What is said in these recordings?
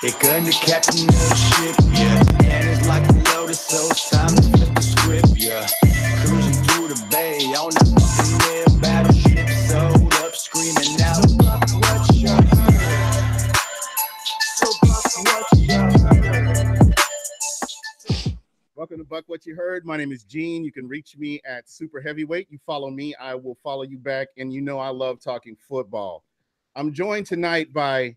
Gun the captain of the ship, yeah. And it's like a lotus, so it's time to flip the script, yeah. Cruising through the bay on that fucking air battleship, sold up, screaming out, "Papa, what you heard? So Papa, what you heard?" Welcome to Buck What You Heard. My name is Gene. You can reach me at Super Heavyweight. You follow me, I will follow you back. And you know I love talking football. I'm joined tonight by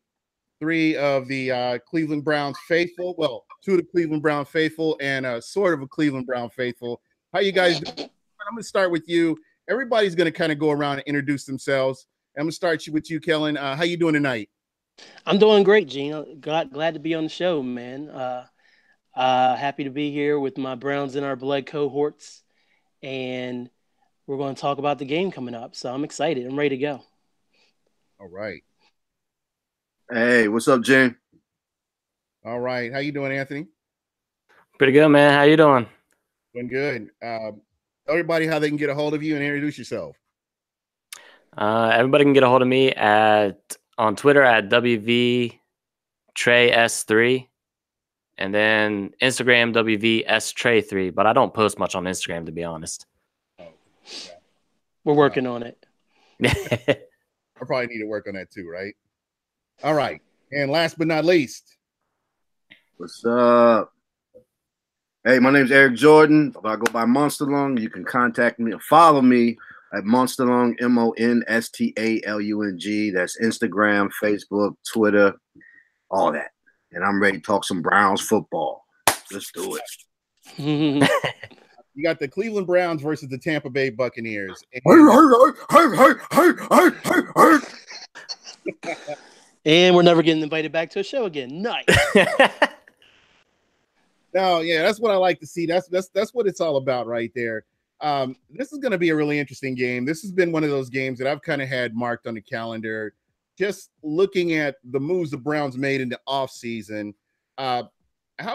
three of the Cleveland Browns faithful. Well, two of the Cleveland Brown faithful and sort of a Cleveland Brown faithful. How you guys doing? I'm going to start with you. Everybody's going to kind of go around and introduce themselves. I'm going to start with you, Kellen. How you doing tonight? I'm doing great, Gene. Glad to be on the show, man. Happy to be here with my Browns in our blood cohorts, and we're going to talk about the game coming up. So I'm excited. I'm ready to go. All right. Hey, what's up, Gene? All right. How you doing, Anthony? Pretty good, man. How you doing? Doing good. Everybody, how they can get a hold of you and introduce yourself. Everybody can get a hold of me on Twitter at WVTreyS3, and then Instagram WVSTrey3. But I don't post much on Instagram, to be honest. Oh, yeah. We're working on it. I probably need to work on that too, right? All right. And last but not least. What's up? Hey, my name's Eric Jordan. If I go by Monster Lung, you can contact me or follow me at Monster Lung, MONSTALUNG. That's Instagram, Facebook, Twitter, all that. And I'm ready to talk some Browns football. Let's do it. You got the Cleveland Browns versus the Tampa Bay Buccaneers. And we're never getting invited back to a show again. Nice. No, yeah, that's what I like to see. That's what it's all about right there. This is going to be a really interesting game. This has been one of those games that I've kind of had marked on the calendar. Just looking at the moves the Browns made in the offseason, how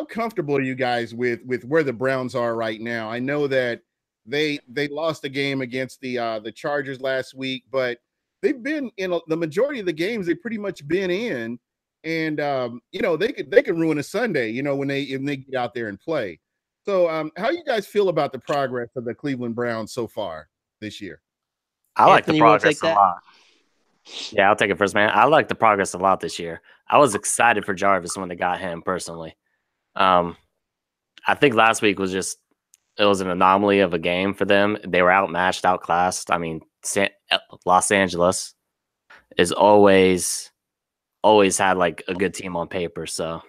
comfortable are you guys with where the Browns are right now? I know that they lost a game against the Chargers last week, but they've been in the majority of the games they've pretty much been in, and they could ruin a Sunday, when they get out there and play. So how you guys feel about the progress of the Cleveland Browns so far this year? I like Anthony, the progress a lot. Yeah, I'll take it first, man. I like the progress a lot this year. I was excited for Jarvis when they got him personally. I think last week was an anomaly of a game for them. They were outmatched, outclassed. I mean, Los Angeles is always had like a good team on paper. So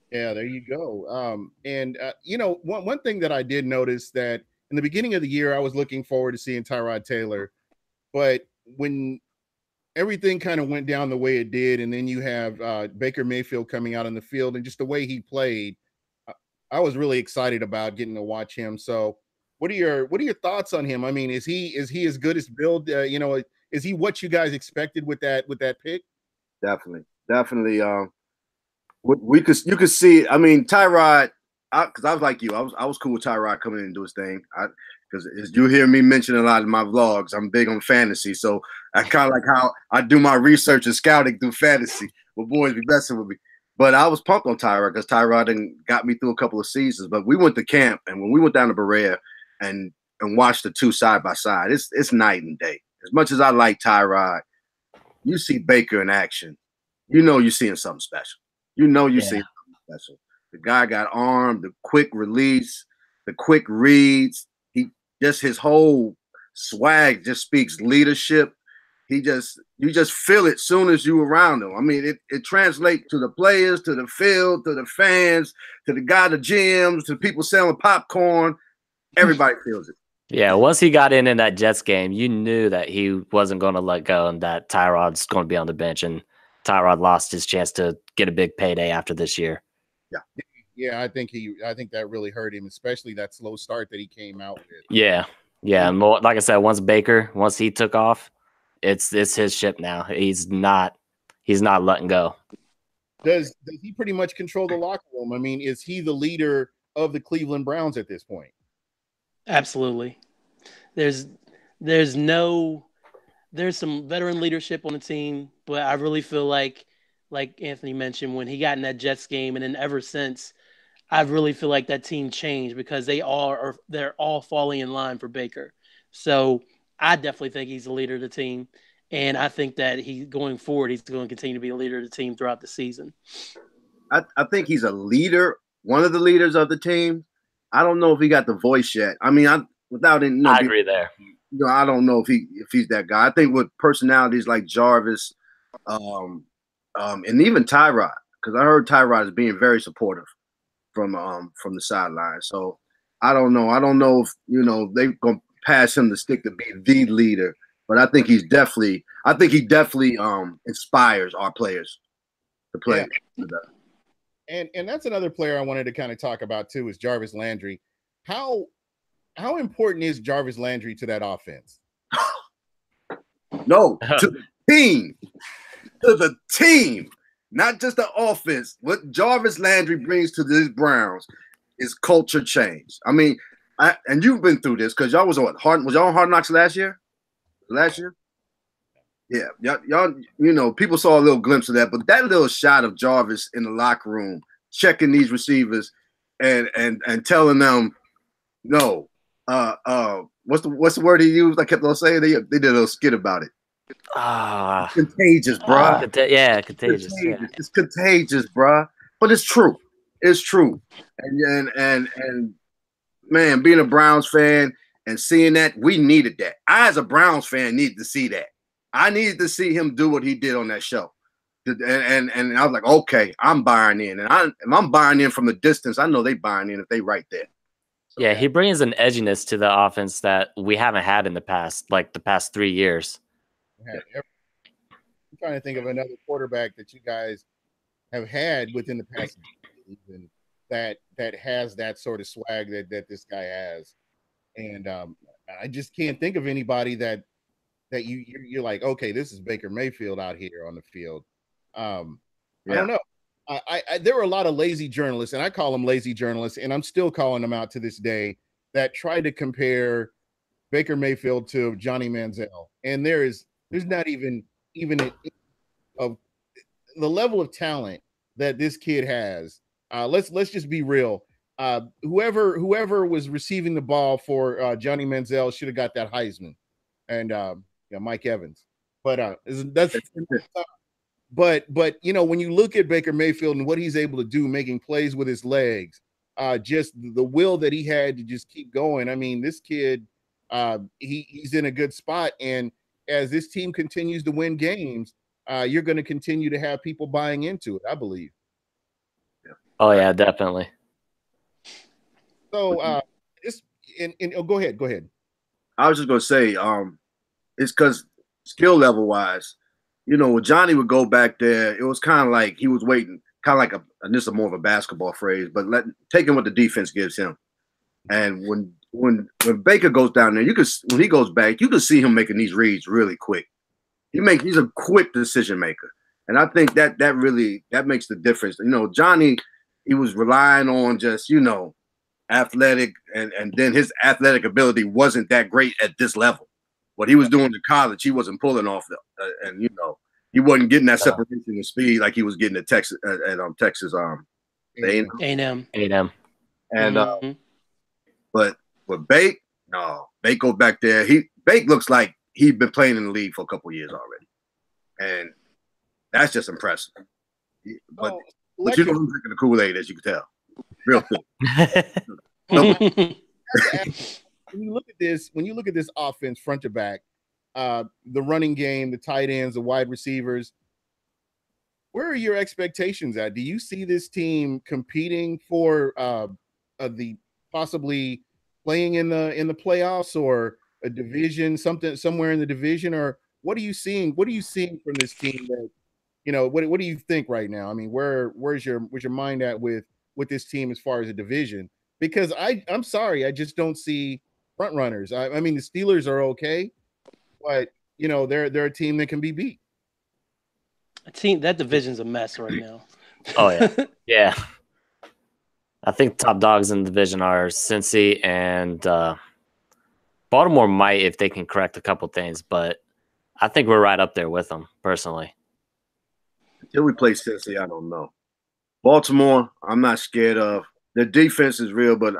yeah, there you go. One thing that I did notice that in the beginning of the year, I was looking forward to seeing Tyrod Taylor, but when everything kind of went down the way it did, and then you have Baker Mayfield coming out on the field and just the way he played, I was really excited about getting to watch him. So what are your thoughts on him? I mean, is he as good as Bill? Is he what you guys expected with that pick? Definitely. You could see. I mean, Tyrod. Because I was like you, I was cool with Tyrod coming in and do his thing. Because you hear me mention a lot in my vlogs, I'm big on fantasy, so I kind of like how I do my research and scouting through fantasy. Well, boys be messing with me. But I was pumped on Tyrod because Tyrod got me through a couple of seasons. But we went to camp, and when we went down to Berea and watched the two side by side, it's night and day. As much as I like Tyrod, you see Baker in action, you're seeing something special. Seeing something special. The guy got armed, the quick release, the quick reads. His whole swag just speaks leadership. You just feel it soon as you around him. I mean, it translates to the players, to the field, to the fans, to the guy, the gyms, to people selling popcorn. Everybody feels it. Yeah, once he got in that Jets game, you knew that he wasn't going to let go and that Tyrod's going to be on the bench, and Tyrod lost his chance to get a big payday after this year. Yeah, I think that really hurt him, especially that slow start that he came out with. Yeah, and like I said, once he took off, it's his ship now. He's not letting go. Does he pretty much control the locker room? I mean, is he the leader of the Cleveland Browns at this point? Absolutely. There's some veteran leadership on the team, but I really feel like like Anthony mentioned, when he got in that Jets game, and then ever since, I really feel like that team changed because they're all falling in line for Baker. So I definitely think he's the leader of the team, and I think that going forward, he's going to continue to be a leader of the team throughout the season. I think he's a leader, one of the leaders of the team. I don't know if he got the voice yet. I mean, I agree there. I don't know if he's that guy. I think with personalities like Jarvis, and even Tyrod, because I heard Tyrod is being very supportive from the sideline. So I don't know. I don't know if they're gonna pass him the stick to be the leader, but I think he definitely inspires our players to play. Yeah. And that's another player I wanted to kind of talk about too is Jarvis Landry. How important is Jarvis Landry to that offense? No, to the team. To the team, not just the offense. What Jarvis Landry brings to these Browns is culture change. I mean, and you've been through this because y'all was on was y'all on Hard Knocks last year? Yeah, y'all, people saw a little glimpse of that, but that little shot of Jarvis in the locker room checking these receivers and telling them, no, what's the word he used? I kept on saying they did a little skit about it. Contagious, bro. Contagious. Yeah. It's contagious, bro. But it's true. It's true. And man, being a Browns fan and seeing that, we needed that. I, as a Browns fan, needed to see that. I needed to see him do what he did on that show. And I was like, okay, I'm buying in. And if I'm buying in from the distance, I know they buying in if they right there. So, yeah, he brings an edginess to the offense that we haven't had in the past, like the past 3 years. I'm trying to think of another quarterback that you guys have had within the past season that has that sort of swag that this guy has, and I just can't think of anybody that you're like, okay, this is Baker Mayfield out here on the field. I don't know. There were a lot of lazy journalists, and I call them lazy journalists, and I'm still calling them out to this day, that try to compare Baker Mayfield to Johnny Manziel, and there's not even of the level of talent that this kid has. Let's just be real. Whoever was receiving the ball for Johnny Manziel should have got that Heisman, and Mike Evans. But that's but when you look at Baker Mayfield and what he's able to do, making plays with his legs, just the will that he had to just keep going. I mean, this kid, he's in a good spot, and as this team continues to win games, you're going to continue to have people buying into it, I believe. Oh yeah, definitely. So, go ahead. I was just gonna say, it's because skill level wise, when Johnny would go back there, it was kind of like he was waiting, kind of like and this is more of a basketball phrase, but taking what the defense gives him. And when Baker goes down there, when he goes back, you can see him making these reads really quick. He's a quick decision maker, and I think that really makes the difference. Johnny, he was relying on just athletic, and then his athletic ability wasn't that great at this level. What he was doing in college, he wasn't pulling off, and he wasn't getting that separation and speed like he was getting at Texas A&M. And but with Bake, no, Bake goes back there. Bake looks like he's been playing in the league for a couple of years already, and that's just impressive. But you know who's drinking the Kool-Aid, as you can tell, real quick. When you look at this offense front to back, the running game, the tight ends, the wide receivers, where are your expectations at? Do you see this team competing for the possibly playing in the playoffs or a division, somewhere in the division, or what are you seeing? What are you seeing from this team that, what do you think right now? I mean, where's your mind at with this team as far as a division? Because I'm sorry, I just don't see front runners. I mean, the Steelers are okay, but they're a team that can be beat. That division's a mess right now. Oh yeah, yeah. I think top dogs in the division are Cincy and Baltimore might if they can correct a couple things, but I think we're right up there with them personally. Until we play Cincy, I don't know. Baltimore, I'm not scared of. Their defense is real, but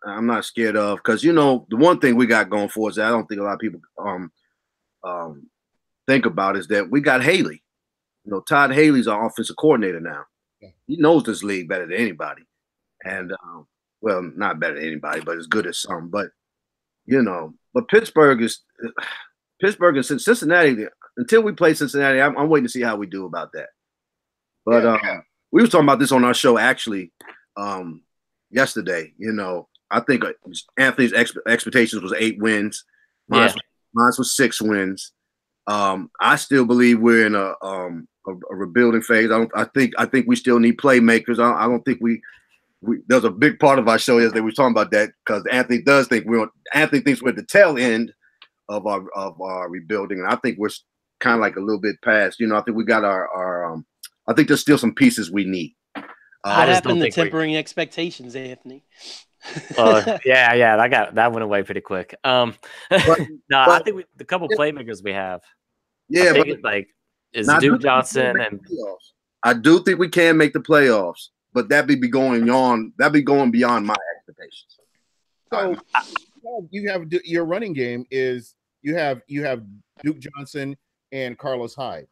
I'm not scared of because the one thing we got going for us that I don't think a lot of people um, think about is that we got Haley. Todd Haley's our offensive coordinator now. He knows this league better than anybody, and well, not better than anybody, but as good as some. But but Pittsburgh and Cincinnati. Until we play Cincinnati, I'm waiting to see how we do about that. But we was talking about this on our show actually yesterday. I think Anthony's expectations was 8 wins. Mine was 6 wins. I still believe we're in a rebuilding phase. I think we still need playmakers. I don't think we there's a big part of our show yesterday we were talking about that because Anthony thinks we're at the tail end of our rebuilding, and I think we're kind of like a little bit past. I think we got our I think there's still some pieces we need. What happened to tempering expectations, Anthony? Yeah, that went away pretty quick. I think the couple playmakers we have. Yeah, is Duke Johnson and I do think we can make the playoffs, but that'd be going beyond my expectations. So you have your running game is you have Duke Johnson and Carlos Hyde.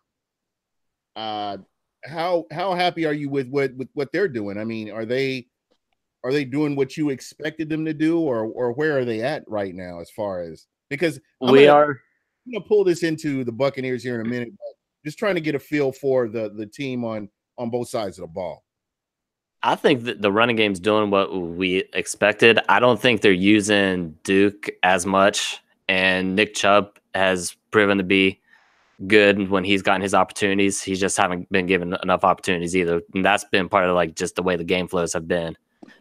How happy are you with what they're doing? I mean, are they doing what you expected them to do, or where are they at right now as far as because I'm gonna pull this into the Buccaneers here in a minute, but just trying to get a feel for the team on both sides of the ball. I think that the running game's doing what we expected. I don't think they're using Duke as much, and Nick Chubb has proven to be good when he's gotten his opportunities. He just haven't been given enough opportunities either, and that's been part of just the way the game flows have been.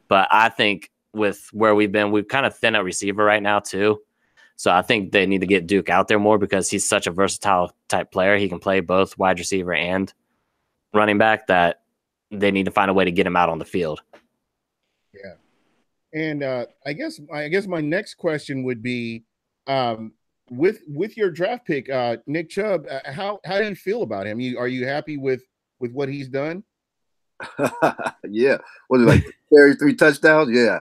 But I think with where we've been, we've kind of thin at receiver right now too. So I think they need to get Duke out there more because he's such a versatile type player. He can play both wide receiver and running back that they need to find a way to get him out on the field. Yeah. And I guess my next question would be with your draft pick, Nick Chubb, how do you feel about him? Are you happy with what he's done? Yeah. Was it carry 3 touchdowns? Yeah.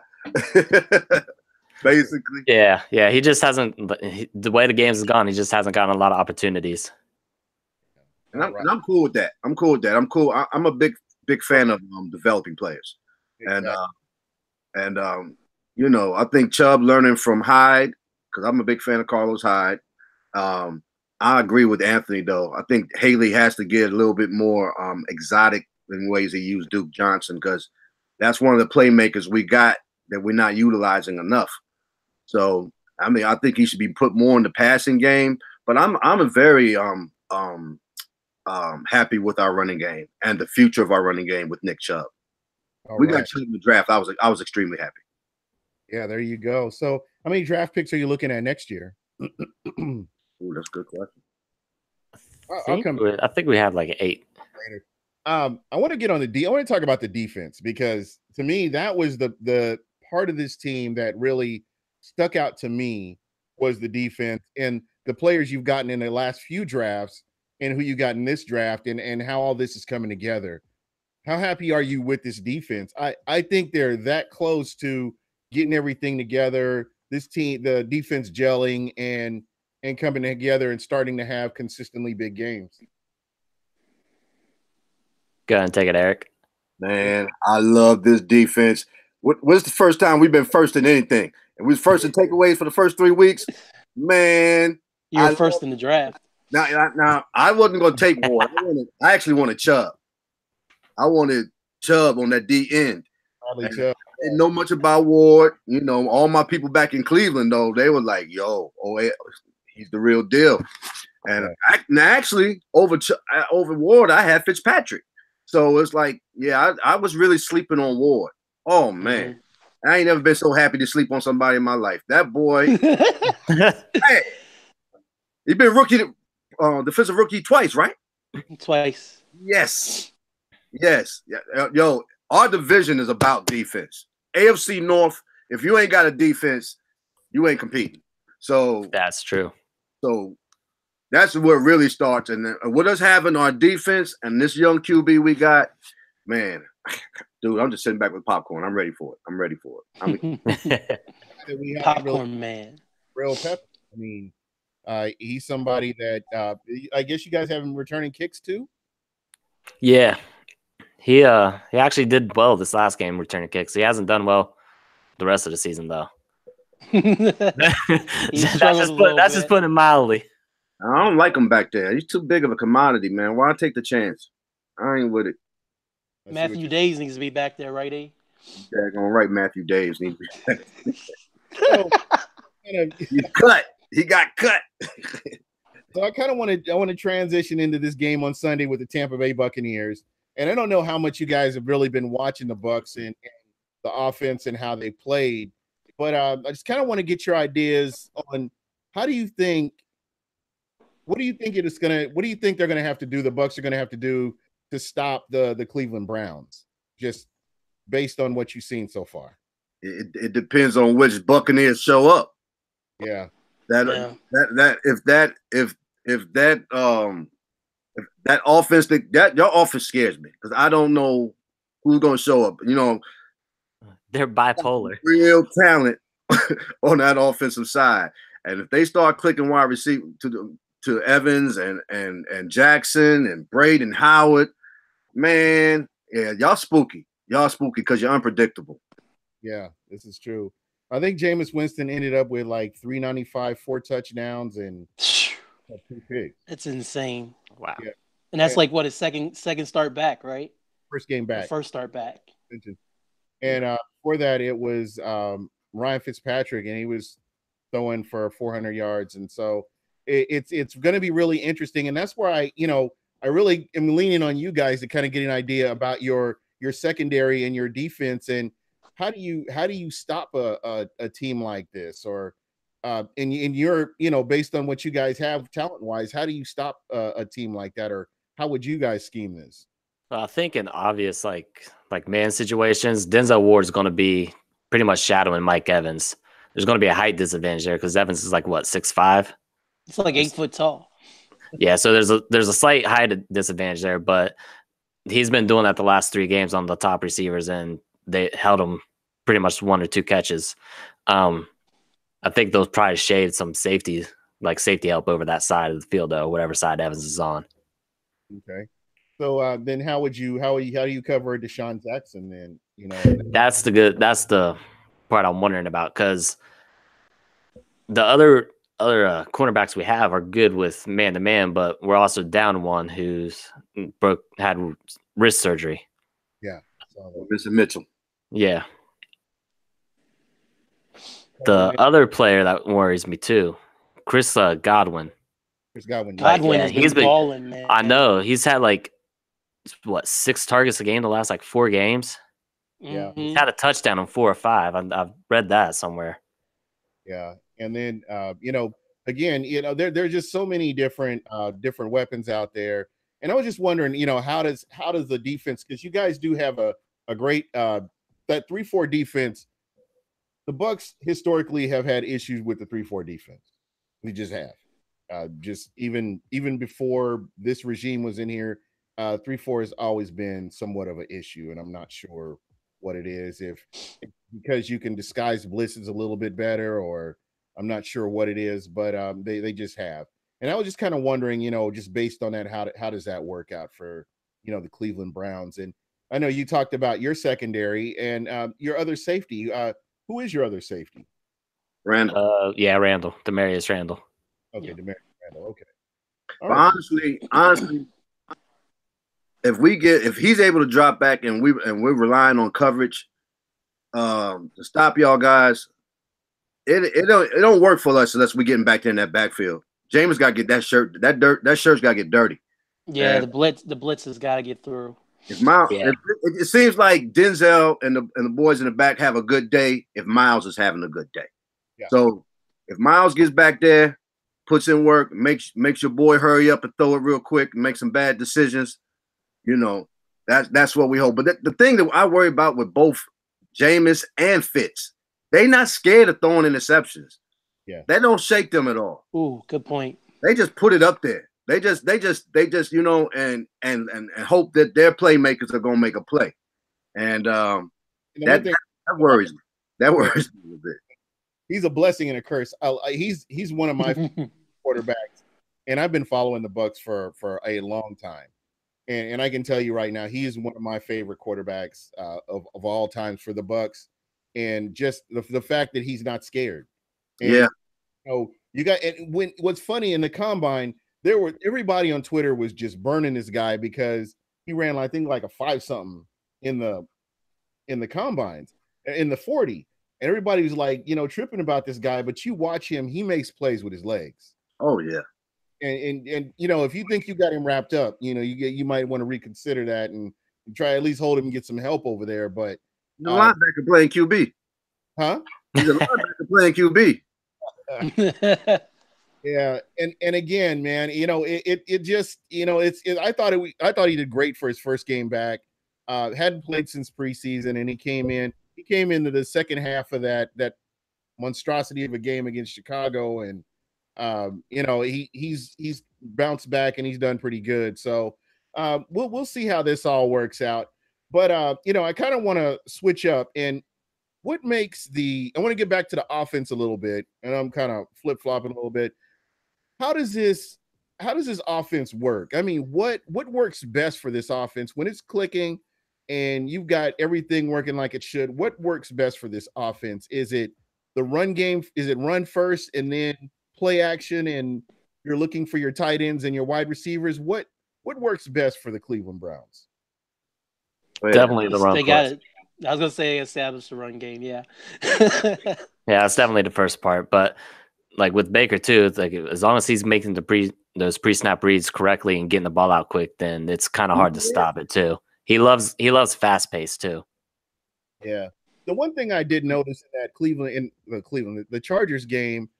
Basically. Yeah. He just hasn't. The way the games has gone, he just hasn't gotten a lot of opportunities. And I'm cool with that. I'm cool. I'm a big fan of developing players, exactly. and I think Chubb learning from Hyde because I'm a big fan of Carlos Hyde. I agree with Anthony though. I think Haley has to get a little bit more exotic in ways he used Duke Johnson because that's one of the playmakers we got that we're not utilizing enough. So I think he should be put more in the passing game. But I'm a very happy with our running game and the future of our running game with Nick Chubb. We got Chubb in the draft. I was extremely happy. Yeah, there you go. So how many draft picks are you looking at next year? Ooh, that's a good question. I think we have 8. I want to get on I want to talk about the defense because to me that was the part of this team that really stuck out to me was the defense and the players you've gotten in the last few drafts and who you got in this draft and how all this is coming together. How happy are you with this defense? I think they're that close to getting everything together. This team, the defense gelling and coming together and starting to have consistently big games. Go ahead and take it, Eric. Man, I love this defense. What's the first time we've been first in anything? And we was first in takeaways for the first 3 weeks. Man, you were first in the draft. Now I wasn't going to take Ward. I actually wanted Chubb. I wanted Chubb on that D end. I didn't know much about Ward. All my people back in Cleveland, though, they were like, yo, he's the real deal. And actually, over Ward, I had Fitzpatrick. So it's like, yeah, I was really sleeping on Ward. Oh, man. Mm-hmm. I ain't never been so happy to sleep on somebody in my life. That boy, hey, he been defensive rookie twice, right? Twice. Yes. Yeah. Yo, our division is about defense. AFC North, if you ain't got a defense, you ain't competing. So that's true. So That's where it really starts. And then with us having our defense and this young QB we got, man, dude, I'm just sitting back with popcorn. I'm ready for it. We have Popcorn man. real pep. I mean, he's somebody that I guess you guys have him returning kicks too. Yeah, he actually did well this last game returning kicks. He hasn't done well the rest of the season though. That's just putting it mildly. I don't like him back there. He's too big of a commodity, man. Why take the chance? I ain't with it. Matthew Days needs to be back there, right, A? Daggone right, Matthew Days needs to be back. He's cut. He got cut. So I kind of want to transition into this game on Sunday with the Tampa Bay Buccaneers. And I don't know how much you guys have really been watching the Bucs and the offense and how they played, but I just kind of want to get your ideas on what do you think they're going to have to do? The Bucs are going to have to do to stop the Cleveland Browns, just based on what you've seen so far. It depends on which Buccaneers show up. Yeah. If that offense that your offense scares me because I don't know who's gonna show up. You know, they're bipolar. Real talent on that offensive side, and if they start clicking wide receiver to Evans and Jackson and Braid and Howard, man, yeah, y'all spooky because you're unpredictable. Yeah, this is true. I think Jameis Winston ended up with like 395, 4 touchdowns, and 2 picks. That's insane. Wow. Yeah. And that's like what his second start back, right? First game back. First start back. And before that, it was Ryan Fitzpatrick, and he was throwing for 400 yards. And so it's going to be really interesting. And that's where I really am leaning on you guys to kind of get an idea about your secondary and your defense, and how do you stop a team like this, or in your based on what you guys have talent wise, how do you stop a team like that, or how would you guys scheme this? Well, I think in obvious like man situations, Denzel Ward is going to be pretty much shadowing Mike Evans. There's going to be a height disadvantage there because Evans is like what 6'5". It's like 8 foot tall. Yeah, so there's a slight height disadvantage there, but he's been doing that the last 3 games on the top receivers, and they held him pretty much 1 or 2 catches. I think those probably shaved some safety help over that side of the field, though, whatever side Evans is on. Okay. So then how do you cover Deshaun Jackson then? That's the part I'm wondering about, because the other cornerbacks we have are good with man-to-man, but we're also down one who's had wrist surgery. Yeah. Mr. Mitchell. Yeah. The other player that worries me too, Chris Godwin. Godwin has been balling, man. I know. He's had 6 targets a game the last 4 games. Yeah. Mm-hmm. He's had a touchdown on 4 or 5. I've read that somewhere. Yeah. And then again, there's just so many different weapons out there. And I was just wondering, how does the defense, because you guys do have a great that 3-4 defense. The Bucs historically have had issues with the 3-4 defense. We just have. Just even before this regime was in here, 3-4 has always been somewhat of an issue, and I'm not sure what it is. If because you can disguise blitzes a little bit better, or I'm not sure what it is, but they just have. And I was just kind of wondering, just based on that, how does that work out for the Cleveland Browns? And I know you talked about your secondary and your other safety. Who is your other safety? Randall. Randall. Demarius Randall. Okay, yeah. Demarius Randall. Okay. But honestly, if he's able to drop back and we're relying on coverage to stop y'all guys, it don't work for us unless we're getting back there in that backfield. James got to get that shirt. That shirt's got to get dirty. Yeah, and the blitz has got to get through. It seems like Denzel and the boys in the back have a good day if Miles is having a good day. Yeah. So if Miles gets back there, puts in work, makes your boy hurry up and throw it real quick, and make some bad decisions, that's what we hope. But the thing that I worry about with both Jameis and Fitz, they not scared of throwing interceptions. Yeah, that don't shake them at all. Ooh, good point. They just put it up there. They just you know, and hope that their playmakers are gonna make a play. And that worries me. That worries me a little bit. He's a blessing and a curse. He's one of my quarterbacks, and I've been following the Bucs for a long time. And I can tell you right now, he is one of my favorite quarterbacks of all times for the Bucs. And just the fact that he's not scared. And, yeah. You know, you got, and what's funny in the combine, everybody on Twitter was just burning this guy because he ran, I think, like a 5-something in the combines, in the 40. And everybody was like, you know, tripping about this guy, but you watch him, he makes plays with his legs. Oh yeah. And you know, if you think you got him wrapped up, you know, you might want to reconsider that and try at least hold him and get some help over there. But the linebacker playing QB, huh? He's a linebacker playing QB. Yeah, and again, man, you know, it just, you know, I thought he did great for his first game back. Hadn't played since preseason, and he came into the second half of that monstrosity of a game against Chicago, and you know, he's bounced back and he's done pretty good. So we'll see how this all works out. But you know, I kind of want to switch up, and what makes I want to get back to the offense a little bit, and I'm kind of flip-flopping a little bit. How does this offense work? I mean, what works best for this offense when it's clicking and you've got everything working like it should? What works best for this offense? Is it the run game? Is it run first and then play action, and you're looking for your tight ends and your wide receivers? What works best for the Cleveland Browns? Definitely the run. They got it. I was gonna say establish the run game. Yeah. Yeah, that's definitely the first part. But like with Baker too, it's like as long as he's making those pre-snap reads correctly and getting the ball out quick, then it's kind of hard to stop it too. He loves fast pace too. Yeah. The one thing I did notice in that the Chargers game,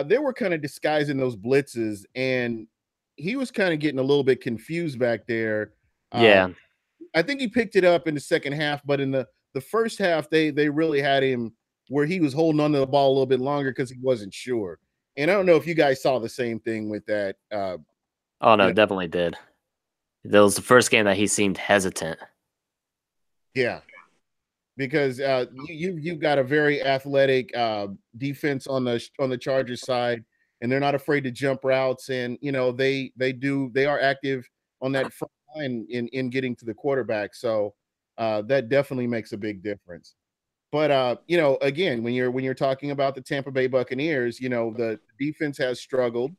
they were kind of disguising those blitzes, and he was kind of getting a little bit confused back there. Yeah. I think he picked it up in the second half, but in the first half, they really had him where he was holding on to the ball a little bit longer because he wasn't sure. And I don't know if you guys saw the same thing with that. Oh no, definitely did. That was the first game that he seemed hesitant. Yeah, because you've got a very athletic defense on the Chargers side, and they're not afraid to jump routes, and you know they are active on that front line in getting to the quarterback. So that definitely makes a big difference. But you know, again, when you're talking about the Tampa Bay Buccaneers, you know, the defense has struggled,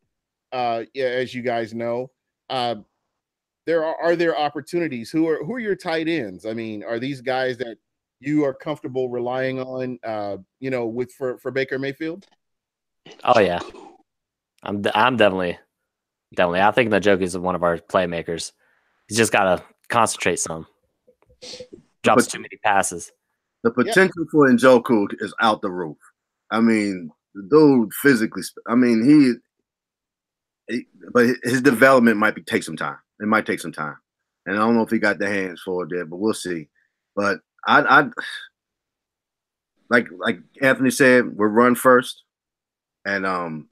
as you guys know. Are there opportunities? Who are your tight ends? I mean, are these guys that you are comfortable relying on? You know, for Baker Mayfield? Oh yeah, I'm definitely. I think Njoku is one of our playmakers. He's just got to concentrate some. Drops too many passes. The potential for Njoku is out the roof. I mean, the dude physically. I mean, but his development might take some time. It might take some time, and I don't know if he got the hands for it there, but we'll see. But I like Anthony said, we're run first, and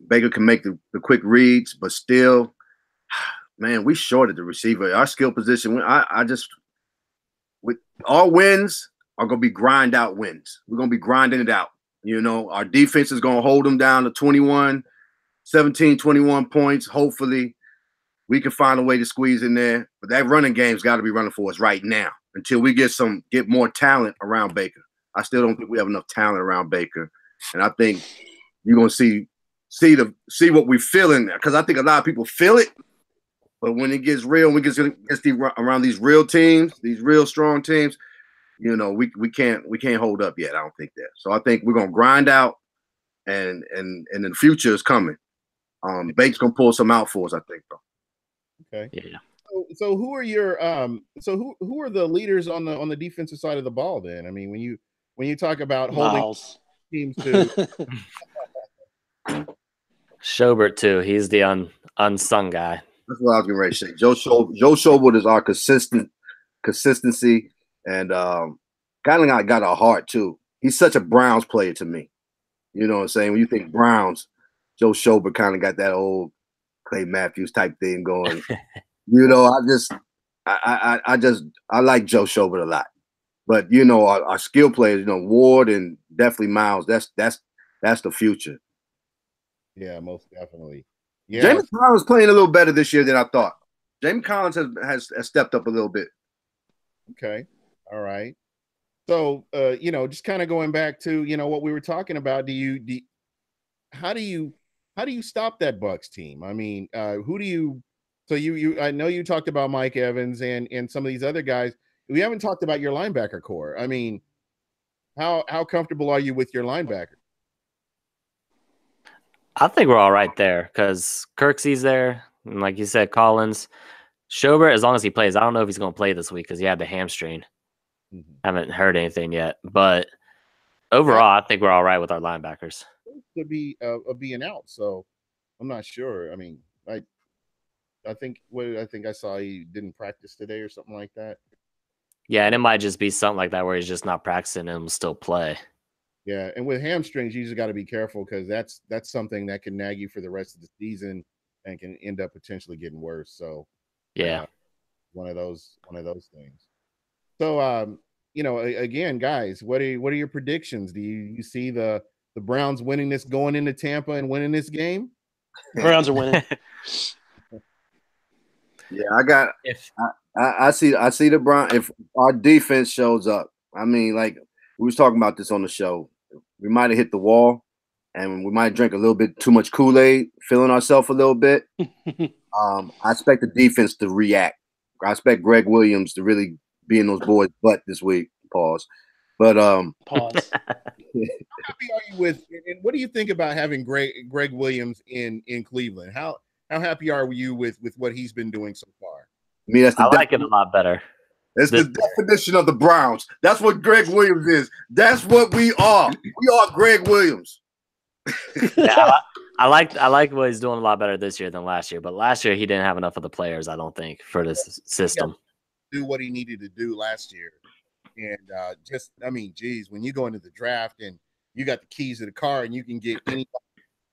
Baker can make the quick reads, but still, man, we shorted the receiver. Our skill position. With our wins are going to be grind out wins. We're going to be grinding it out. You know, our defense is going to hold them down to 17, 21 points. Hopefully we can find a way to squeeze in there. But that running game's got to be running for us right now until we get more talent around Baker. I still don't think we have enough talent around Baker. And I think you're going to see what we're feeling, because I think a lot of people feel it. But when it gets real, we get around these real teams, these real strong teams, you know, we can't hold up yet. I don't think that. So I think we're gonna grind out, and the future is coming. Bake's gonna pull some out for us, I think, though. Okay. Yeah. So who are your who are the leaders on the defensive side of the ball then? I mean, when you talk about holding teams to Schobert too. He's the unsung guy. That's what I was getting ready to say. Joe Schobert is our consistency, and kind of got a heart too. He's such a Browns player to me. You know what I'm saying? When you think Browns, Joe Schobert kind of got that old Clay Matthews type thing going. You know, I like Joe Schobert a lot. But you know, our skill players, you know, Ward and definitely Miles, that's the future. Yeah, most definitely. Yeah. James Collins playing a little better this year than I thought. James Collins has stepped up a little bit. Okay. All right. So you know, just kind of going back to, you know, what we were talking about, how do you stop that Bucks team? I mean, who do you so you I know you talked about Mike Evans and some of these other guys. We haven't talked about your linebacker core. I mean, how comfortable are you with your linebacker? I think we're all right there because Kirksey's there. And like you said, Collins. Schobert, as long as he plays, I don't know if he's going to play this week because he had the hamstring. Haven't heard anything yet. But overall, I think we're all right with our linebackers. To be being out, so I'm not sure. I mean, I think I saw he didn't practice today or something like that. Yeah, and it might just be something like that where he's just not practicing and will still play. Yeah, and with hamstrings, you just got to be careful because that's something that can nag you for the rest of the season and can end up potentially getting worse. So, yeah, one of those things. So, you know, again, guys, what are your predictions? Do you see the Browns winning this, going into Tampa and winning this game? Browns are winning. Yeah, I see the Browns. If our defense shows up, I mean, like we was talking about this on the show, we might have hit the wall, and we might drink a little bit too much Kool-Aid, feeling ourselves a little bit. I expect the defense to react. I expect Greg Williams to really be in those boys' butt this week. Pause. But pause. How happy are you with? And what do you think about having Greg Williams in Cleveland? How happy are you with what he's been doing so far? I mean, I like it a lot better. It's the definition of the Browns. That's what Greg Williams is. That's what we are. We are Greg Williams. Yeah, I like what he's doing a lot better this year than last year. But last year he didn't have enough of the players, I don't think, for this system. Do what he needed to do last year, and just, I mean, geez, when you go into the draft and you got the keys to the car and you can get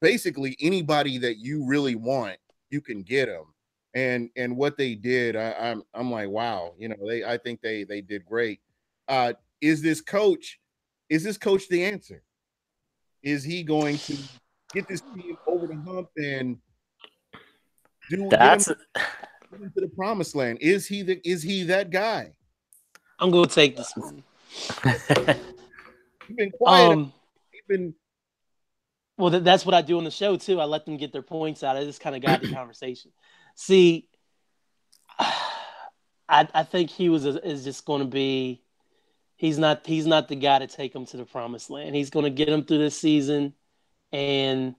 basically anybody that you really want, you can get them. And what they did, I'm like, wow, you know, I think they did great. Is this coach the answer? Is he going to get this team over the hump and get him to the promised land? Is he that guy? I'm going to take this one. You've been quiet. Well, that's what I do on the show too. I let them get their points out. I just kind of guide the conversation. See, I think he is just going to be. He's not the guy to take them to the promised land. He's going to get them through this season, and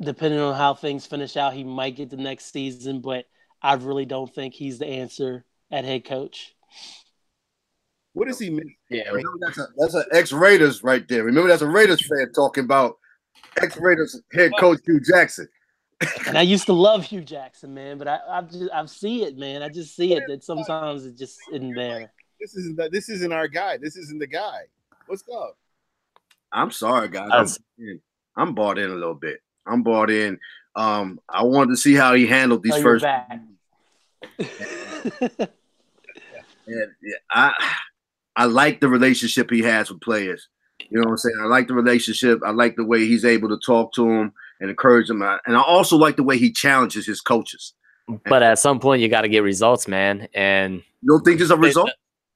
depending on how things finish out, he might get the next season. But I really don't think he's the answer at head coach. What does he mean? Yeah, that's an ex-Raiders right there. Remember, that's a Raiders fan talking about ex-Raiders head coach Hugh Jackson. And I used to love Hugh Jackson, man, but I see it, man. I just see it that sometimes it just isn't there. This isn't our guy. This isn't the guy. What's up? I'm sorry, guys. I'm bought in a little bit. I'm bought in. I wanted to see how he handled these first. And I like the relationship he has with players. You know what I'm saying? I like the relationship. I like the way he's able to talk to them and encourage them. And I also like the way he challenges his coaches. But at some point, you got to get results, man. And you don't think there's a result?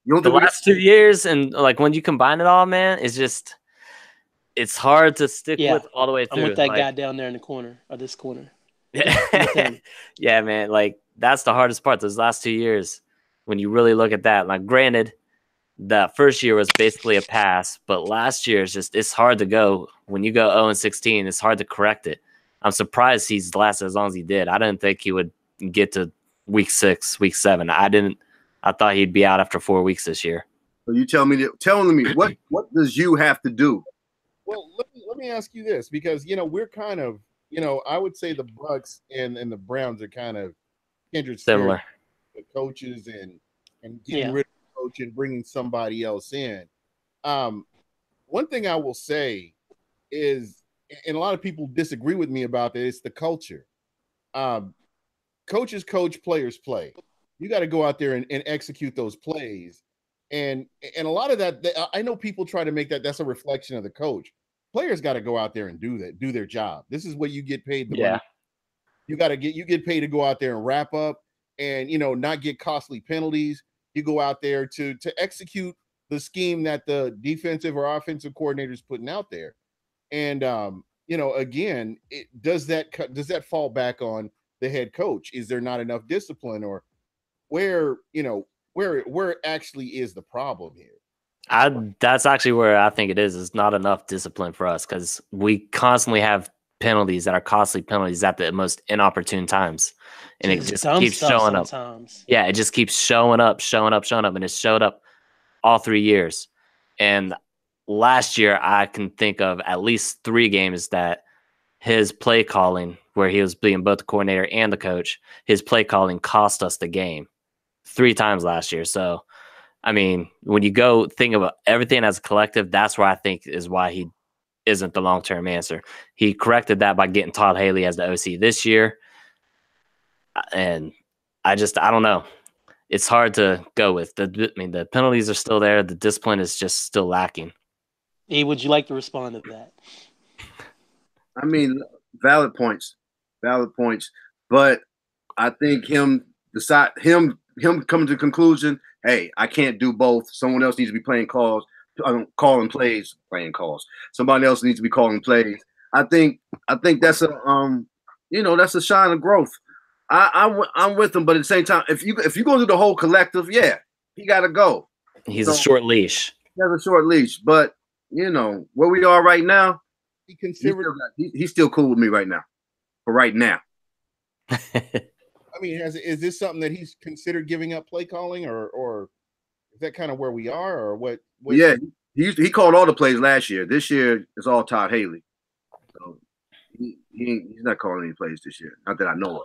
You don't the last 2 years, and like when you combine it all, man, it's hard to stick with all the way through. I'm with that guy down there in the corner, or this corner. Yeah, man. Like that's the hardest part. Those last 2 years, when you really look at that. Like, granted, that first year was basically a pass, but last year it's hard to go. When you go 0-16, it's hard to correct it. I'm surprised he's lasted as long as he did. I didn't think he would get to week 6, week 7. I thought he'd be out after 4 weeks this year. So you telling me what does you have to do? Well, let me ask you this, because we're kind of, I would say the Bucs and the Browns are kind of kindred similar. The coaches and getting rid of the coach and bringing somebody else in. One thing I will say is and a lot of people disagree with me about that. It's the culture. Coaches coach, players play. You got to go out there and execute those plays. And a lot of that, I know people try to make that's a reflection of the coach. Players got to go out there and do their job. This is what you get paid the money. You get paid to go out there and wrap up and, not get costly penalties. You go out there to execute the scheme that the defensive or offensive coordinator is putting out there. And, again, does that fall back on the head coach? Is there not enough discipline, or where actually is the problem here? That's actually where I think it is. It's not enough discipline for us because we constantly have penalties that are costly penalties at the most inopportune times, and it just keeps showing up. Yeah, it just keeps showing up, and it showed up all 3 years. And last year, I can think of at least 3 games that his play calling, where he was being both the coordinator and the coach, his play calling cost us the game 3 times last year. So, I mean, when you go think about everything as a collective, that's where I think is why he isn't the long-term answer. He corrected that by getting Todd Haley as the OC this year. And I don't know. It's hard to go with. The penalties are still there. The discipline is just still lacking. E, would you like to respond to that? I mean, valid points. But I think him coming to the conclusion, hey, I can't do both. Someone else needs to be calling plays. Somebody else needs to be calling plays. I think that's that's a sign of growth. I'm with him, but at the same time, if you go through the whole collective, yeah, he got to go. He's a short leash. He has a short leash, but where we are right now, he's still cool with me right now. For right now. I mean, is this something that he's considered giving up play calling, or is that kind of where we are, or what? Yeah, he called all the plays last year. This year it's all Todd Haley. So he's not calling any plays this year, not that I know of.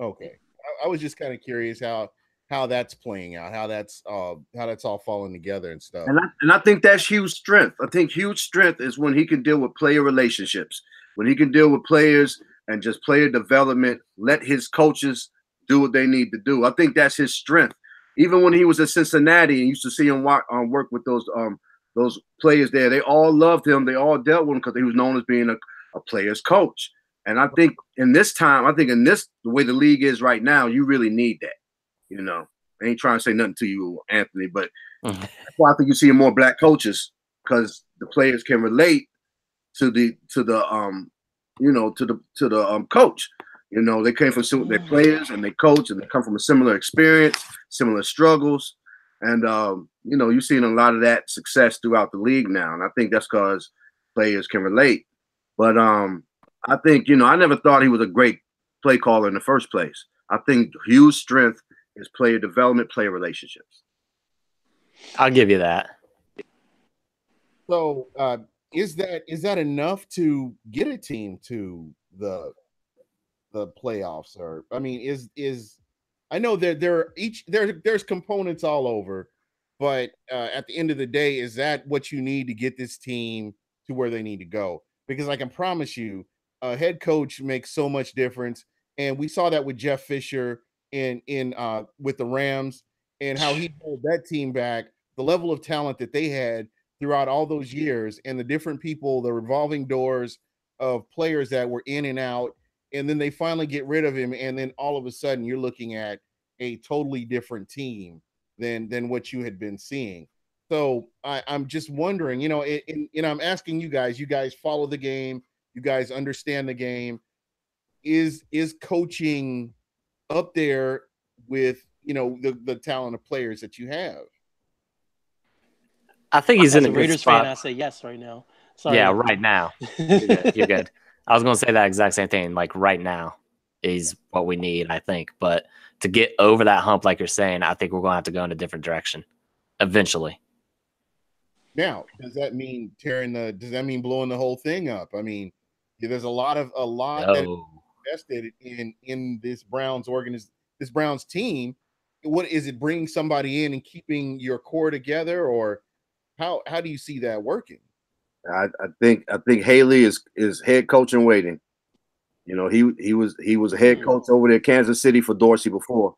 Okay, I was just kind of curious how that's playing out, how that's all falling together and stuff. And I think that's huge strength. I think huge strength is when he can deal with player relationships, when he can deal with players and just player development, let his coaches do what they need to do. I think that's his strength. Even when he was at Cincinnati and used to see him work with those players there, they all loved him. They all dealt with him because he was known as being a player's coach. And I think the way the league is right now, you really need that. I ain't trying to say nothing to you, Anthony, but that's why I think you see more black coaches, because the players can relate to the coach. They came from their players and they coach, and they come from a similar experience, similar struggles. And, you're seeing a lot of that success throughout the league now. And I think that's because players can relate. But I think, I never thought he was a great play caller in the first place. I think huge strength is player development, player relationships. I'll give you that. So is that enough to get a team to the playoffs? Or I mean, is I know that there's components all over, but at the end of the day, is that what you need to get this team to where they need to go? Because I can promise you, a head coach makes so much difference, and we saw that with Jeff Fisher in with the Rams, and how he pulled that team back, the level of talent that they had throughout all those years, and the different people, the revolving doors of players that were in and out, and then they finally get rid of him, and then all of a sudden you're looking at a totally different team than what you had been seeing. So I'm just wondering, and I'm asking you guys follow the game, you guys understand the game. Is coaching up there with the talent of players that you have? I think he's in a Raiders good spot. fan. I say yes right now. Sorry. Yeah, right now. You're good. I was going to say that exact same thing. Like right now is what we need, I think. But to get over that hump, like you're saying, I think we're going to have to go in a different direction eventually. Now, does that mean blowing the whole thing up? I mean, there's a lot that invested in this Browns this Browns team. What is it, bringing somebody in and keeping your core together, or how do you see that working? I think Haley is head coach in waiting. You know, he was a head coach over there, Kansas City for Dorsey before.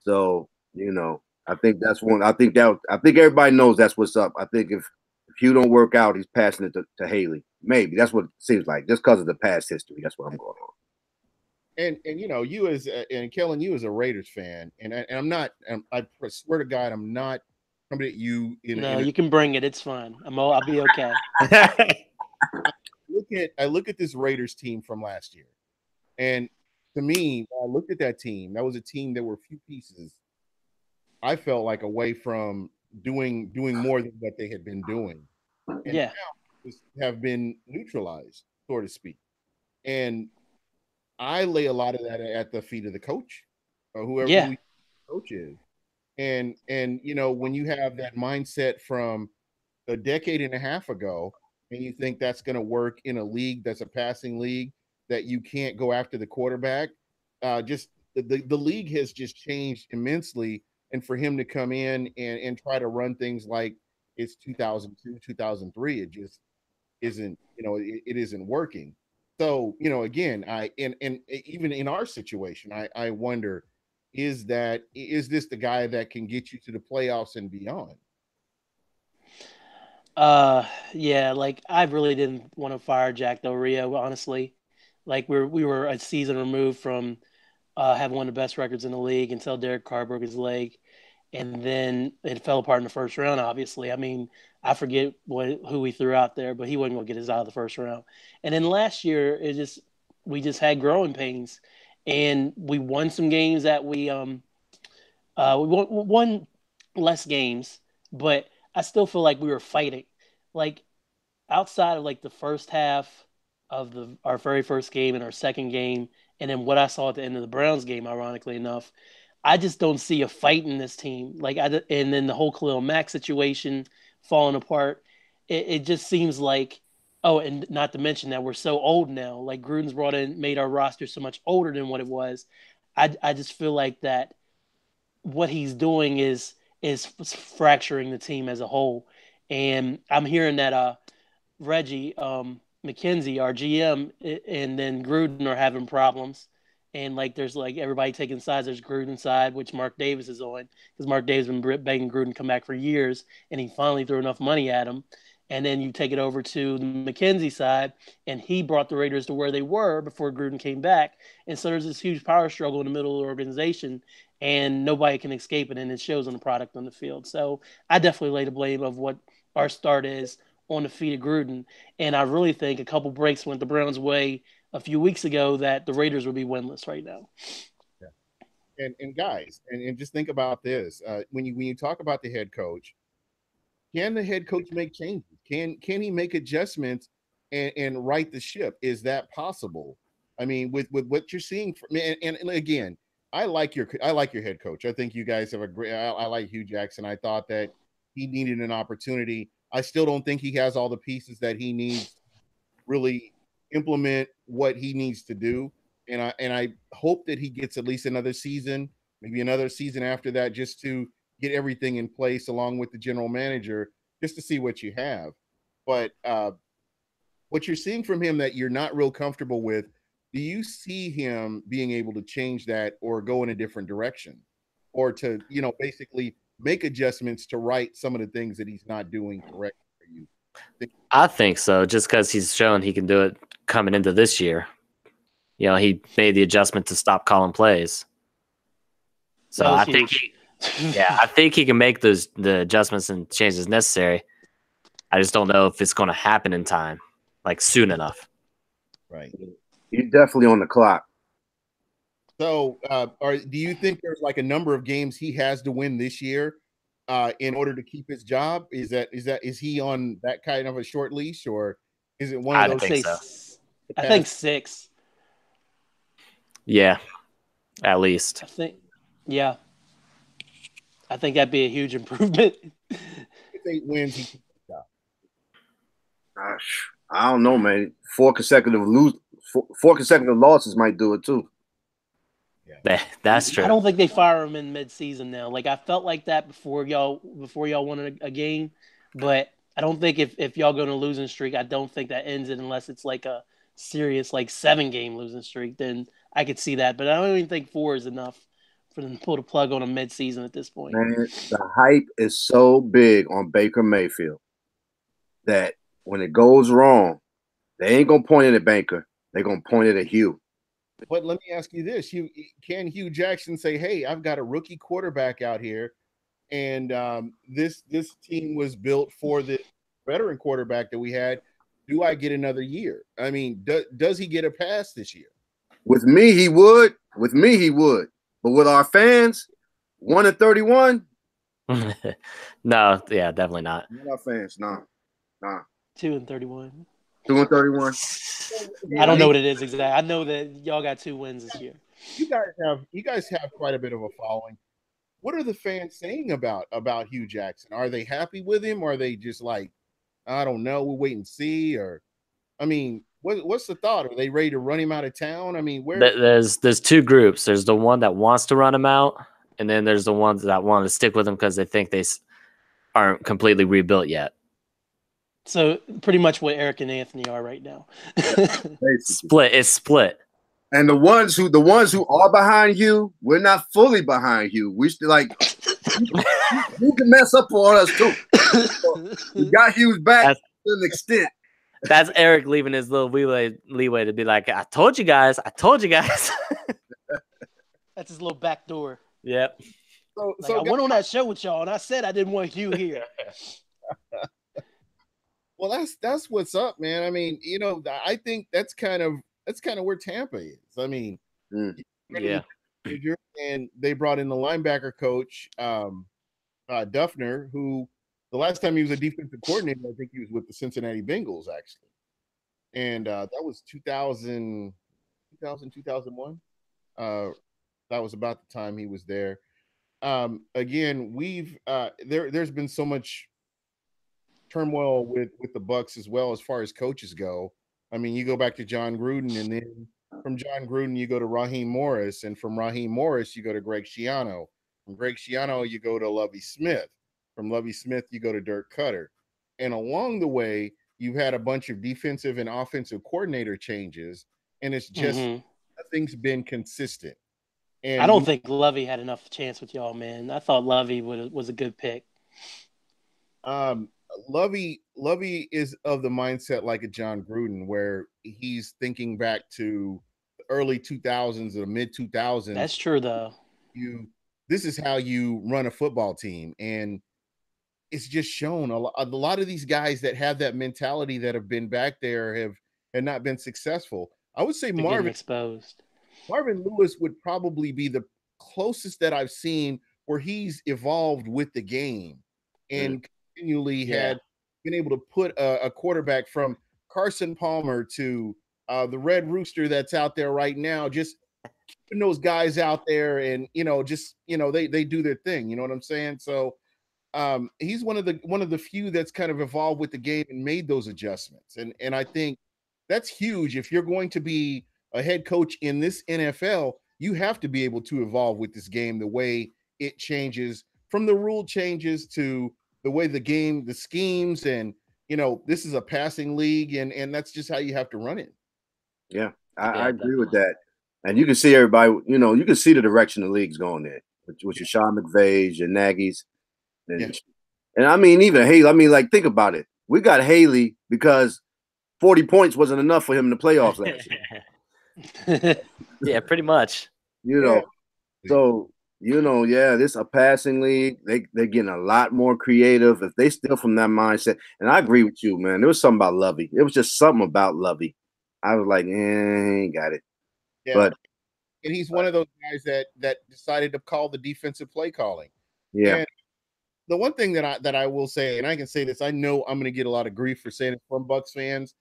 So, you know, I think that's one. I think everybody knows that's what's up. I think if Hugh don't work out, he's passing it to Haley. Maybe that's what it seems like, just because of the past history. That's what I'm going on. And you know, you as and Kellen, you as a Raiders fan, and I'm not. I swear to God, I'm not coming at you. You can bring it. It's fine. I'll be okay. I look at this Raiders team from last year, and to me, when I looked at that team, that was a team that were a few pieces. I felt like away from doing more than what they had been doing, and Yeah. now have been neutralized, so to speak. And I lay a lot of that at the feet of the coach, or whoever Yeah. who the coach is. And you know, when you have that mindset from a decade and a half ago, and you think that's going to work in a league that's a passing league, that you can't go after the quarterback, just the league has just changed immensely. And for him to come in and try to run things like it's 2002, 2003, it just isn't, you know, it isn't working. So, you know, again, and even in our situation, I wonder, is this the guy that can get you to the playoffs and beyond? Yeah, like I really didn't want to fire Jack Del Rio, honestly. Like we were a season removed from having one of the best records in the league until Derek Carr broke his leg, and then it fell apart in the first round. Obviously, I mean, I forget who we threw out there, but he wasn't going to get us out of the first round. And then last year, we just had growing pains, and we won some games that we won less games, but I still feel like we were fighting. Like outside of like the first half of our very first game and our second game, and then what I saw at the end of the Browns game, ironically enough, I just don't see a fight in this team. And then the whole Khalil Mack situation falling apart. It just seems like, oh, and not to mention that we're so old now. Like Gruden's made our roster so much older than what it was. I just feel like that what he's doing is fracturing the team as a whole. And I'm hearing that Reggie McKenzie, our GM, and then Gruden are having problems. And like there's like everybody taking sides. There's Gruden's side, which Mark Davis is on, because Mark Davis has been begging Gruden to come back for years, and he finally threw enough money at him. And then you take it over to the McKenzie side, and he brought the Raiders to where they were before Gruden came back. And so there's this huge power struggle in the middle of the organization, and nobody can escape it, and it shows on the product on the field. So I definitely lay the blame of what our start is on the feet of Gruden. And I really think a couple breaks went the Browns' way a few weeks ago that the Raiders would be winless right now. Yeah. And guys, and just think about this. When you talk about the head coach, can the head coach make changes? Can he make adjustments and right the ship? Is that possible? I mean, with what you're seeing from and again, I like your head coach. I think you guys have a great. I like Hugh Jackson. I thought that he needed an opportunity. I still don't think he has all the pieces that he needs to really implement what he needs to do. And I hope that he gets at least another season, maybe another season after that, just to get everything in place along with the general manager, just to see what you have. But what you're seeing from him that you're not real comfortable with, do you see him being able to change that or go in a different direction, or to, you know, basically make adjustments to right some of the things that he's not doing correctly for you? I think so, just because he's shown he can do it coming into this year. You know, he made the adjustment to stop calling plays. So I think I think he can make the adjustments and changes necessary. I just don't know if it's going to happen in time, like soon enough. Right. He's definitely on the clock. So, do you think there's like a number of games he has to win this year in order to keep his job? Is he on that kind of a short leash, or is it one of those? Think so. I think 6. Yeah, at least. Yeah. I think that'd be a huge improvement. If 8 wins, he keeps his job. Gosh, I don't know, man. 4 consecutive losses might do it too. Yeah, that's true. I don't think they fire him in mid-season now. Like I felt like that before y'all won a game, but I don't think if y'all go on a losing streak, I don't think that ends it unless it's like a serious like 7-game losing streak. Then I could see that, but I don't even think 4 is enough for them to pull the plug on a mid-season at this point. Man, the hype is so big on Baker Mayfield that when it goes wrong, they ain't gonna point it at Baker. They're gonna point it at Hugh. But let me ask you this: can Hugh Jackson say, "Hey, I've got a rookie quarterback out here, and this team was built for the veteran quarterback that we had. Do I get another year?" I mean, does he get a pass this year? With me, he would. With me, he would. But with our fans, 1-31. No, yeah, definitely not. With our fans, nah. 2-31. 2-31. I don't know what it is exactly. I know that y'all got 2 wins this year. You guys have quite a bit of a following. What are the fans saying about Hugh Jackson? Are they happy with him, or are they just like, I don't know, we'll wait and see? Or, I mean, what's the thought? Are they ready to run him out of town? I mean, where There's 2 groups. There's the one that wants to run him out, and then there's the ones that want to stick with him because they think they aren't completely rebuilt yet. So pretty much what Eric and Anthony are right now. Split. It's split. And the ones who are behind you, we're not fully behind you. We still like you can mess up for us too. So we got Hugh's back to an extent. That's Eric leaving his little leeway to be like, I told you guys. That's his little back door. Yep. I went on that show with y'all, and I said I didn't want Hugh here. Well, that's what's up, man. I mean, I think that's kind of where Tampa is. I mean, yeah. And they brought in the linebacker coach, Duffner, who the last time he was a defensive coordinator, I think he was with the Cincinnati Bengals, actually. And that was 2001. That was about the time he was there. Again, there's been so much turmoil with the Bucs as well as far as coaches go. I mean, you go back to John Gruden, and then from John Gruden you go to Raheem Morris, and from Raheem Morris you go to Greg Schiano. From Greg Schiano you go to Lovie Smith. From Lovie Smith you go to Dirk Cutter. And along the way, you've had a bunch of defensive and offensive coordinator changes, and it's just nothing's been consistent. And I don't think Lovie had enough chance with y'all, man. I thought Lovie was a good pick. Lovie is of the mindset like a John Gruden, where he's thinking back to the early 2000s or the mid 2000s. That's true, though. This is how you run a football team, and it's just shown a lot of these guys that have that mentality that have been back there have not been successful. I would say Marvin Lewis would probably be the closest that I've seen where he's evolved with the game and continually had been able to put a quarterback from Carson Palmer to the Red Rooster that's out there right now, just keeping those guys out there, and they do their thing. You know what I'm saying? So he's one of the few that's kind of evolved with the game and made those adjustments, and I think that's huge. If you're going to be a head coach in this NFL, you have to be able to evolve with this game, the way it changes, from the rule changes to the way the game, the schemes, and this is a passing league, and that's just how you have to run it. Yeah, I agree with that. And you can see everybody, you can see the direction the league's going there with your Sean McVays, your Nagy's. And I mean, even Haley, I mean, like, think about it. We got Haley because 40 points wasn't enough for him in the playoffs last year. Yeah, pretty much. So, this a passing league. They're getting a lot more creative if they still from that mindset. And I agree with you, man. There was something about Lovie. It was just something about Lovie. I was like, ain't got it. Yeah. But and he's one of those guys that decided to call the defensive play calling. Yeah. And the one thing that I will say, and I can say this, I know I'm going to get a lot of grief for saying it from Bucs fans,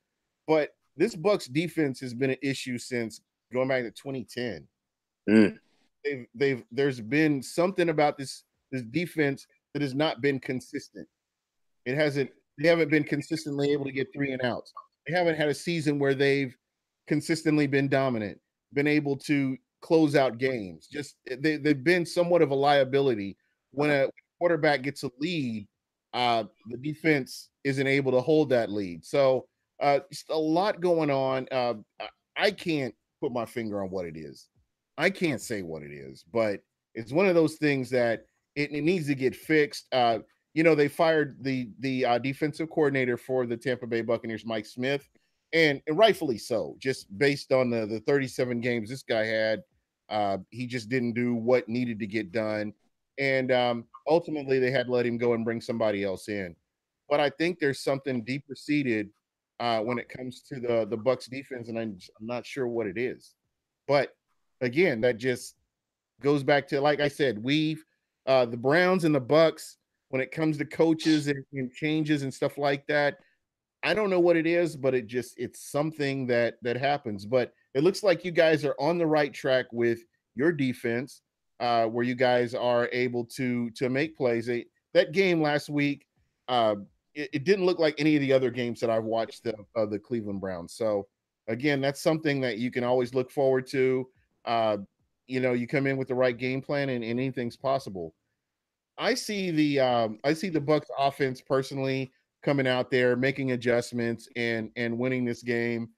but this Bucs defense has been an issue since going back to 2010. There's been something about this defense that has not been consistent. They haven't been consistently able to get 3 and outs. They haven't had a season where they've consistently been dominant, been able to close out games. Just they've been somewhat of a liability. When a quarterback gets a lead, the defense isn't able to hold that lead. So just a lot going on. I can't put my finger on what it is. I can't say what it is, but it's one of those things that it needs to get fixed. They fired the defensive coordinator for the Tampa Bay Buccaneers, Mike Smith, and rightfully so, just based on the 37 games this guy had. He just didn't do what needed to get done. And ultimately, they had to let him go and bring somebody else in. But I think there's something deeper seated when it comes to the Bucs defense, and I'm not sure what it is. But again, that just goes back to, like I said, the Browns and the Bucs, when it comes to coaches and changes and stuff like that, I don't know what it is, but it's something that happens. But it looks like you guys are on the right track with your defense, where you guys are able to make plays. That game last week, it didn't look like any of the other games that I've watched of the Cleveland Browns. So again, that's something that you can always look forward to. You come in with the right game plan, and anything's possible. I see the Bucs offense personally coming out there, making adjustments and winning this game,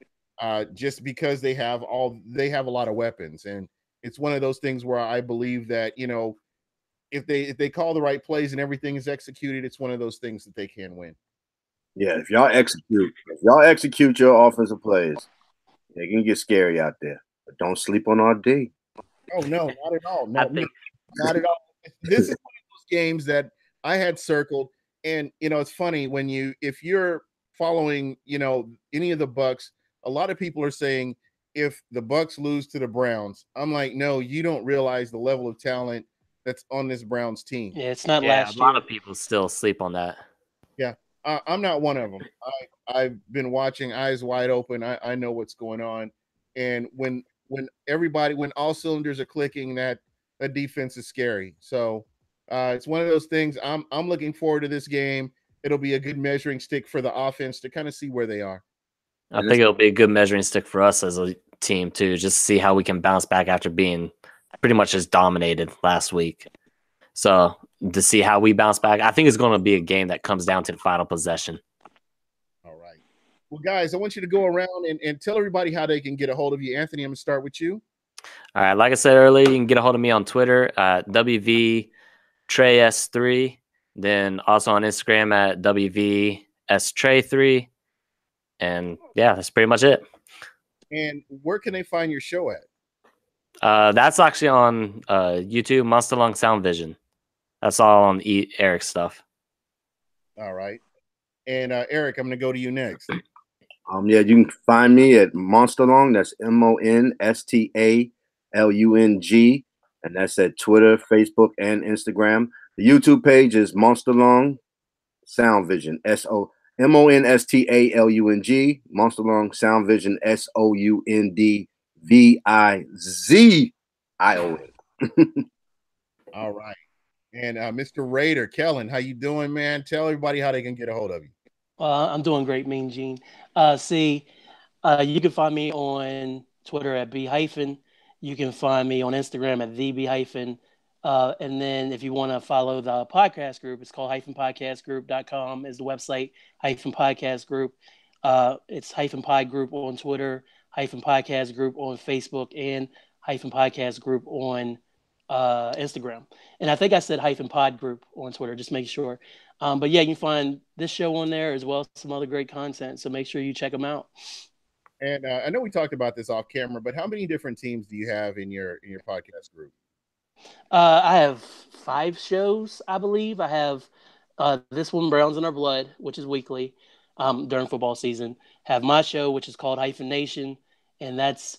just because they have a lot of weapons. And it's one of those things where I believe that, if they call the right plays and everything is executed, it's one of those things that they can win. Yeah, if y'all execute your offensive plays, it can get scary out there. But don't sleep on our D. Oh no, not at all. Not at all. This is one of those games that I had circled. And it's funny if you're following, any of the Bucs, a lot of people are saying if the Bucs lose to the Browns, I'm like, no, you don't realize the level of talent that's on this Browns team. Yeah, it's not Yeah, last a lot year. of people still sleep on that. Yeah, I'm not one of them. I've been watching eyes wide open. I know what's going on, and when all cylinders are clicking, that defense is scary. So it's one of those things. I'm looking forward to this game. It'll be a good measuring stick for the offense to kind of see where they are. I think it'll be a good measuring stick for us as a team too, just to see how we can bounce back after being pretty much just dominated last week. So to see how we bounce back, I think it's going to be a game that comes down to the final possession. All right. Well, guys, I want you to go around and tell everybody how they can get a hold of you. Anthony, I'm going to start with you. All right. Like I said earlier, you can get a hold of me on Twitter at WVTreyS3. Then also on Instagram at WVSTrey3. And yeah, that's pretty much it. And where can they find your show at? That's actually on YouTube, Monster Lung Sound Vision. That's all on Eric's stuff. All right. And Eric, I'm going to go to you next. Yeah, you can find me at Monsterlong. That's MONSTALUNG, and that's at Twitter, Facebook, and Instagram. The YouTube page is Monsterlong Sound Vision. MONSTALUNG, Monsterlong Sound Vision. SOUNDVIZION. All right. And Mr. Raider, Kellen, how you doing, man? Tell everybody how they can get a hold of you. I'm doing great, Mean Gene. You can find me on Twitter at B-. You can find me on Instagram at the B-. And then if you want to follow the podcast group, it's called -podcastgroup.com is the website, -podcast group. It's -pod group on Twitter, -podcast group on Facebook, and -podcast group on Instagram. And I think I said -pod group on Twitter, just make sure. But yeah, you can find this show on there as well as some other great content. So make sure you check them out. And I know we talked about this off camera, but how many different teams do you have in your podcast group? I have 5 shows, I believe. I have this one, Browns in Our Blood, which is weekly during football season. Have my show, which is called Nation, and that's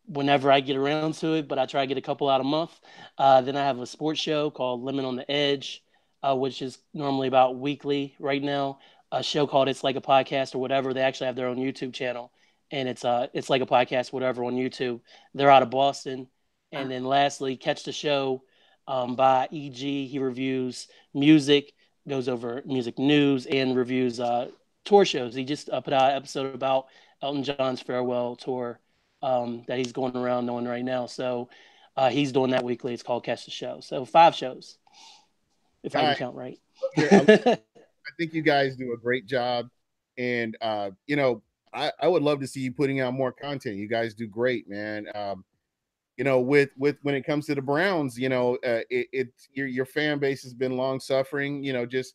whenever I get around to it, but I try to get a couple out a month. Then I have a sports show called Lemon on the Edge, which is normally about weekly right now. A show called It's Like a Podcast or whatever. They actually have their own YouTube channel, and it's Like a Podcast, whatever, on YouTube. They're out of Boston. And then lastly, Catch the Show by EG. He reviews music, goes over music news, and reviews tour shows. He just put out an episode about Elton John's farewell tour that he's going around doing right now. So he's doing that weekly. It's called Catch the Show. So 5 shows, if I can count right. think you guys do a great job, and I would love to see you putting out more content. You guys do great, man. With when it comes to the Browns, your fan base has been long suffering. Just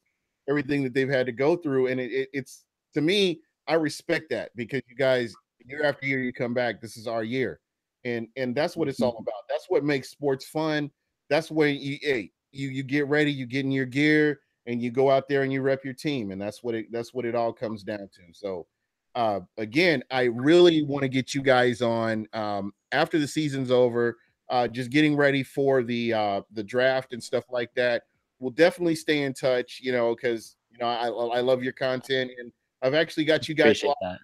everything that they've had to go through, and it's to me, I respect that because you guys year after year you come back. This is our year, and that's what it's all about. That's what makes sports fun. That's when you get ready, you get in your gear, and you go out there and you rep your team, and that's what it all comes down to. So again, I really want to get you guys on after the season's over, just getting ready for the draft and stuff like that. We'll definitely stay in touch, because I love your content, and I've actually got you guys Appreciate that.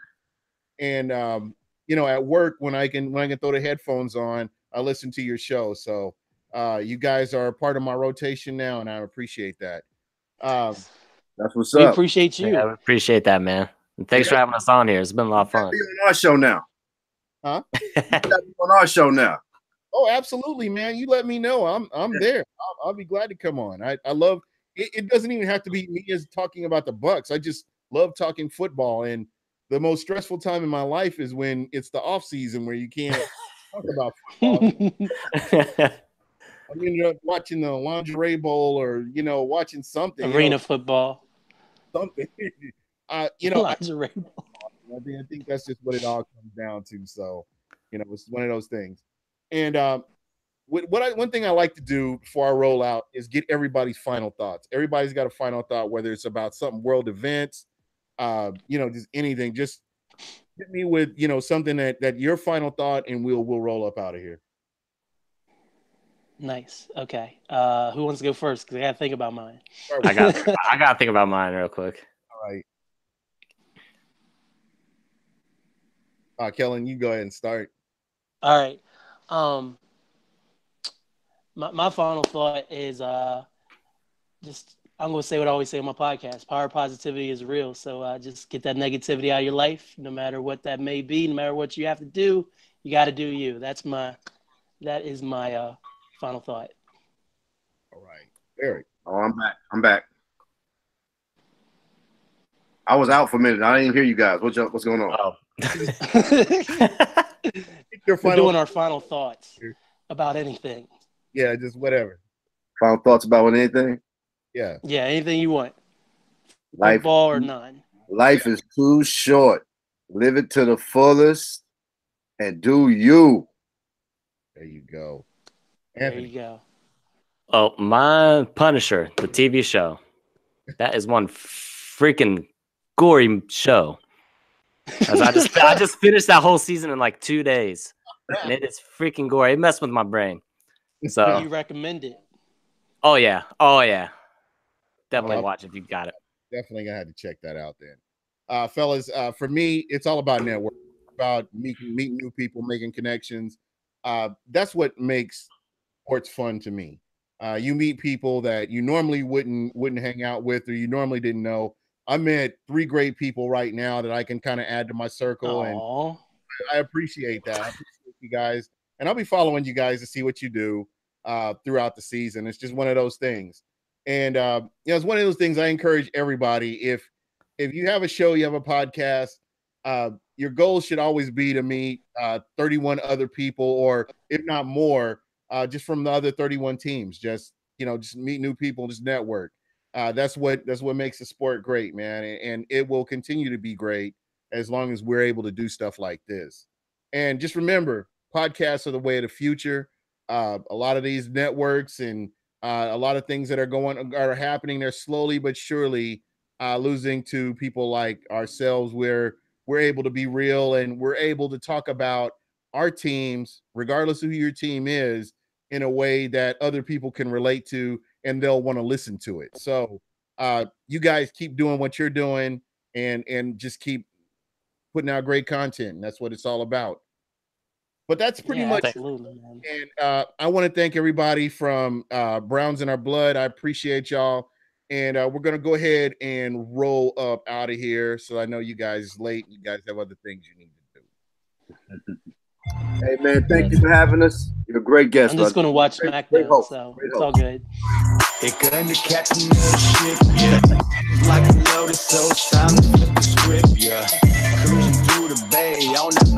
and at work when I can throw the headphones on, I listen to your show. So you guys are a part of my rotation now, and I appreciate that. That's what's We up. appreciate you. Yeah, we appreciate that, man. And thanks for having us on here. It's been a lot of fun. Be on our show now. Huh? You gotta be on our show now. Oh, absolutely, man. You let me know. I'm there. I'll be glad to come on. I love it. It doesn't even have to be me as talking about the Bucs. I just love talking football. And the most stressful time in my life is when it's the off season where you can't talk about football. I ended up watching the lingerie bowl or watching something. Arena football. Something. Lingerie bowl. I think that's just what it all comes down to. So, it's one of those things. And one thing I like to do before I roll out is get everybody's final thoughts. Everybody's got a final thought, whether it's about something world events, just anything. Just hit me with something that your final thought, and we'll roll up out of here. Nice. Okay. Who wants to go first? Because I got to think about mine. I got to think about mine real quick. All right. Kellen, you go ahead and start. All right. My final thought is just I'm going to say what I always say on my podcast. Power positivity is real. So just get that negativity out of your life, no matter what that may be, no matter what you have to do. You got to do you. That is my final thought. All right. Eric. Oh, I'm back. I was out for a minute. I didn't even hear you guys. What's going on? Oh. We're doing our final thoughts about anything. Yeah, just whatever. Final thoughts about anything? Yeah. Yeah, anything you want. Life, football or none. Life is too short. Live it to the fullest and do you. There you go. There you go. Oh, my Punisher, the TV show. That is one freaking gory show. I just finished that whole season in like 2 days, and it is freaking gory. It messed with my brain. So you recommend it? Oh yeah, definitely watch if you got it. Definitely gonna have to check that out then, fellas. For me, it's all about network, about meeting new people, making connections. That's what makes sports fun to me. You meet people that you normally wouldn't hang out with, or you normally didn't know. I met 3 great people right now that I can kind of add to my circle. Aww. And I appreciate that. I appreciate you guys. And I'll be following you guys to see what you do throughout the season. It's just one of those things. And it's one of those things I encourage everybody. If you have a show, you have a podcast, your goal should always be to meet 31 other people, or if not more, just from the other 31 teams. Just meet new people, just network. That's what makes the sport great, man. And it will continue to be great as long as we're able to do stuff like this. And just remember, podcasts are the way of the future. A lot of these networks and a lot of things that are happening, they're slowly but surely losing to people like ourselves, where we're able to be real and we're able to talk about our teams, regardless of who your team is, in a way that other people can relate to and they'll want to listen to it. So you guys keep doing what you're doing and just keep putting out great content. And that's what it's all about. But that's pretty much absolutely, man. And I want to thank everybody from Browns in Our Blood. I appreciate y'all. And we're going to go ahead and roll up out of here. So I know you guys late. You guys have other things you need to do. Hey man, thank you for having us. You're a great guest. I'm just going to watch great SmackDown, host. so Great it's host. all good. It gun the captain of the ship, yeah. Like a lotus, so it's time to flip the script, yeah. Cruising through the bay on that